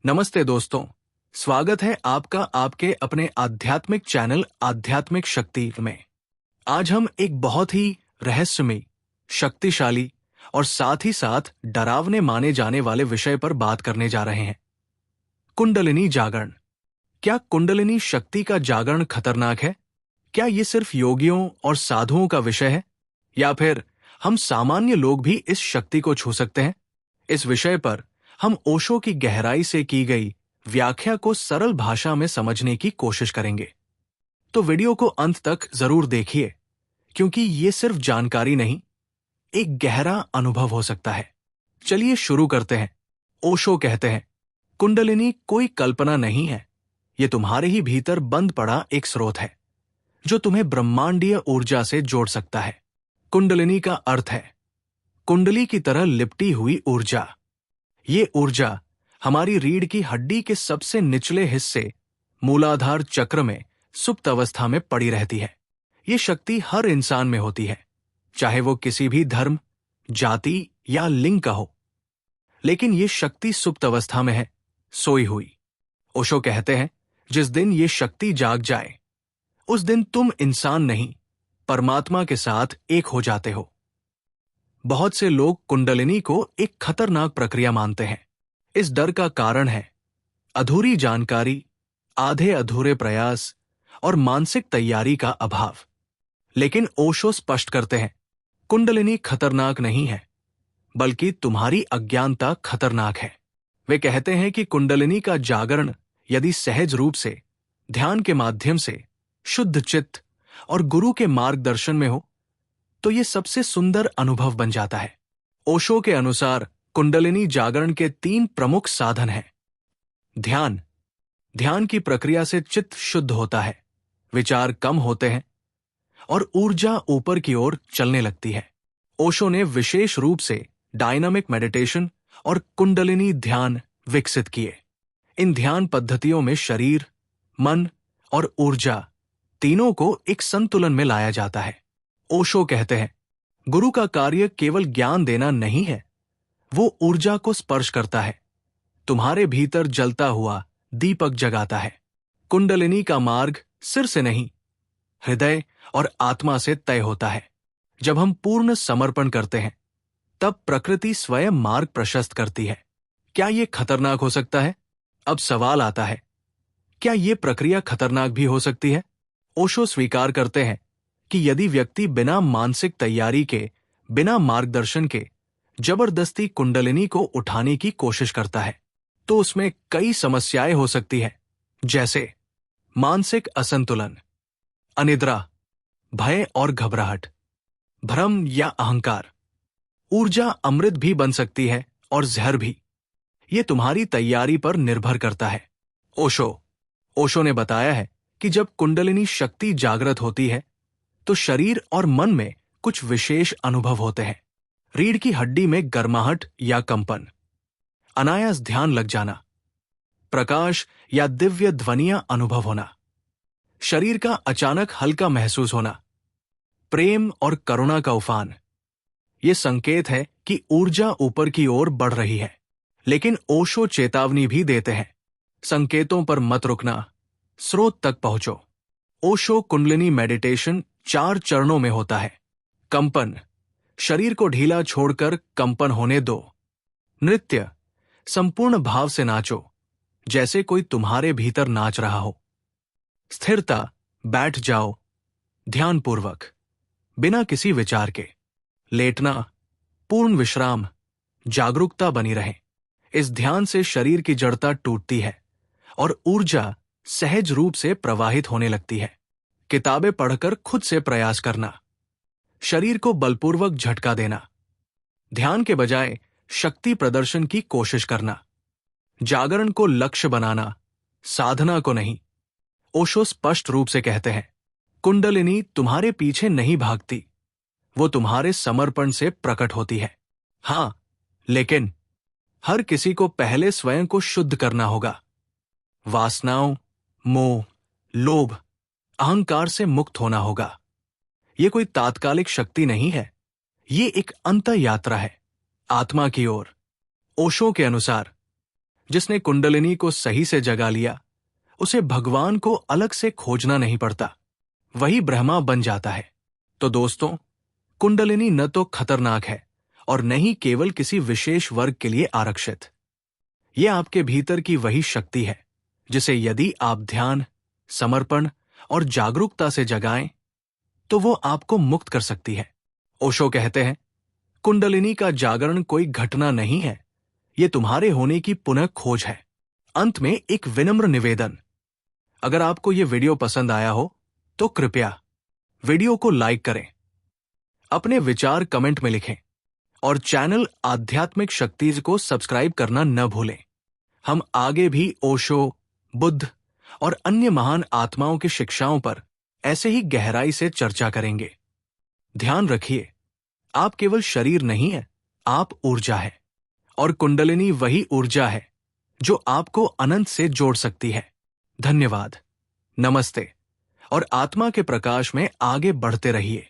नमस्ते दोस्तों, स्वागत है आपका आपके अपने आध्यात्मिक चैनल आध्यात्मिक शक्ति में। आज हम एक बहुत ही रहस्यमयी, शक्तिशाली और साथ ही साथ डरावने माने जाने वाले विषय पर बात करने जा रहे हैं। कुंडलिनी जागरण। क्या कुंडलिनी शक्ति का जागरण खतरनाक है? क्या ये सिर्फ योगियों और साधुओं का विषय है, या फिर हम सामान्य लोग भी इस शक्ति को छू सकते हैं? इस विषय पर हम ओशो की गहराई से की गई व्याख्या को सरल भाषा में समझने की कोशिश करेंगे। तो वीडियो को अंत तक जरूर देखिए, क्योंकि ये सिर्फ जानकारी नहीं, एक गहरा अनुभव हो सकता है। चलिए शुरू करते हैं। ओशो कहते हैं, कुंडलिनी कोई कल्पना नहीं है, ये तुम्हारे ही भीतर बंद पड़ा एक स्रोत है जो तुम्हें ब्रह्मांडीय ऊर्जा से जोड़ सकता है। कुंडलिनी का अर्थ है कुंडली की तरह लिपटी हुई ऊर्जा। ये ऊर्जा हमारी रीढ़ की हड्डी के सबसे निचले हिस्से मूलाधार चक्र में सुप्त अवस्था में पड़ी रहती है। ये शक्ति हर इंसान में होती है, चाहे वो किसी भी धर्म, जाति या लिंग का हो। लेकिन ये शक्ति सुप्त अवस्था में है, सोई हुई। ओशो कहते हैं, जिस दिन ये शक्ति जाग जाए, उस दिन तुम इंसान नहीं, परमात्मा के साथ एक हो जाते हो। बहुत से लोग कुंडलिनी को एक खतरनाक प्रक्रिया मानते हैं। इस डर का कारण है अधूरी जानकारी, आधे अधूरे प्रयास और मानसिक तैयारी का अभाव। लेकिन ओशो स्पष्ट करते हैं, कुंडलिनी खतरनाक नहीं है, बल्कि तुम्हारी अज्ञानता खतरनाक है। वे कहते हैं कि कुंडलिनी का जागरण यदि सहज रूप से, ध्यान के माध्यम से, शुद्ध चित्त और गुरु के मार्गदर्शन में हो, तो ये सबसे सुंदर अनुभव बन जाता है। ओशो के अनुसार कुंडलिनी जागरण के 3 प्रमुख साधन हैं। ध्यान। ध्यान की प्रक्रिया से चित्त शुद्ध होता है, विचार कम होते हैं और ऊर्जा ऊपर की ओर चलने लगती है। ओशो ने विशेष रूप से डायनामिक मेडिटेशन और कुंडलिनी ध्यान विकसित किए। इन ध्यान पद्धतियों में शरीर, मन और ऊर्जा तीनों को एक संतुलन में लाया जाता है। ओशो कहते हैं, गुरु का कार्य केवल ज्ञान देना नहीं है, वो ऊर्जा को स्पर्श करता है, तुम्हारे भीतर जलता हुआ दीपक जगाता है। कुंडलिनी का मार्ग सिर से नहीं, हृदय और आत्मा से तय होता है। जब हम पूर्ण समर्पण करते हैं, तब प्रकृति स्वयं मार्ग प्रशस्त करती है। क्या यह खतरनाक हो सकता है? अब सवाल आता है, क्या यह प्रक्रिया खतरनाक भी हो सकती है? ओशो स्वीकार करते हैं कि यदि व्यक्ति बिना मानसिक तैयारी के, बिना मार्गदर्शन के जबरदस्ती कुंडलिनी को उठाने की कोशिश करता है, तो उसमें कई समस्याएं हो सकती हैं, जैसे मानसिक असंतुलन, अनिद्रा, भय और घबराहट, भ्रम या अहंकार। ऊर्जा अमृत भी बन सकती है और जहर भी। ये तुम्हारी तैयारी पर निर्भर करता है। ओशो ने बताया है कि जब कुंडलिनी शक्ति जागृत होती है, तो शरीर और मन में कुछ विशेष अनुभव होते हैं। रीढ़ की हड्डी में गर्माहट या कंपन, अनायास ध्यान लग जाना, प्रकाश या दिव्य ध्वनियां अनुभव होना, शरीर का अचानक हल्का महसूस होना, प्रेम और करुणा का उफान। ये संकेत है कि ऊर्जा ऊपर की ओर बढ़ रही है। लेकिन ओशो चेतावनी भी देते हैं, संकेतों पर मत रुकना, स्रोत तक पहुंचो। ओशो कुंडलिनी मेडिटेशन 4 चरणों में होता है। कंपन, शरीर को ढीला छोड़कर कंपन होने दो। नृत्य, संपूर्ण भाव से नाचो, जैसे कोई तुम्हारे भीतर नाच रहा हो। स्थिरता, बैठ जाओ ध्यानपूर्वक, बिना किसी विचार के। लेटना, पूर्ण विश्राम, जागरूकता बनी रहे। इस ध्यान से शरीर की जड़ता टूटती है और ऊर्जा सहज रूप से प्रवाहित होने लगती है। किताबें पढ़कर खुद से प्रयास करना, शरीर को बलपूर्वक झटका देना, ध्यान के बजाय शक्ति प्रदर्शन की कोशिश करना, जागरण को लक्ष्य बनाना, साधना को नहीं। ओशो स्पष्ट रूप से कहते हैं, कुंडलिनी तुम्हारे पीछे नहीं भागती, वो तुम्हारे समर्पण से प्रकट होती है। हां, लेकिन हर किसी को पहले स्वयं को शुद्ध करना होगा। वासनाओं, मोह, लोभ, अहंकार से मुक्त होना होगा। ये कोई तात्कालिक शक्ति नहीं है, ये एक अंतः यात्रा है, आत्मा की ओर। ओशो के अनुसार जिसने कुंडलिनी को सही से जगा लिया, उसे भगवान को अलग से खोजना नहीं पड़ता, वही ब्रह्मा बन जाता है। तो दोस्तों, कुंडलिनी न तो खतरनाक है और न ही केवल किसी विशेष वर्ग के लिए आरक्षित। यह आपके भीतर की वही शक्ति है जिसे यदि आप ध्यान, समर्पण और जागरूकता से जगाएं तो वो आपको मुक्त कर सकती है। ओशो कहते हैं, कुंडलिनी का जागरण कोई घटना नहीं है, ये तुम्हारे होने की पुनः खोज है। अंत में एक विनम्र निवेदन, अगर आपको ये वीडियो पसंद आया हो तो कृपया वीडियो को लाइक करें, अपने विचार कमेंट में लिखें और चैनल आध्यात्मिक शक्ति को सब्सक्राइब करना न भूलें। हम आगे भी ओशो, बुद्ध और अन्य महान आत्माओं की शिक्षाओं पर ऐसे ही गहराई से चर्चा करेंगे। ध्यान रखिए, आप केवल शरीर नहीं है, आप ऊर्जा है, और कुंडलिनी वही ऊर्जा है जो आपको अनंत से जोड़ सकती है। धन्यवाद, नमस्ते, और आत्मा के प्रकाश में आगे बढ़ते रहिए।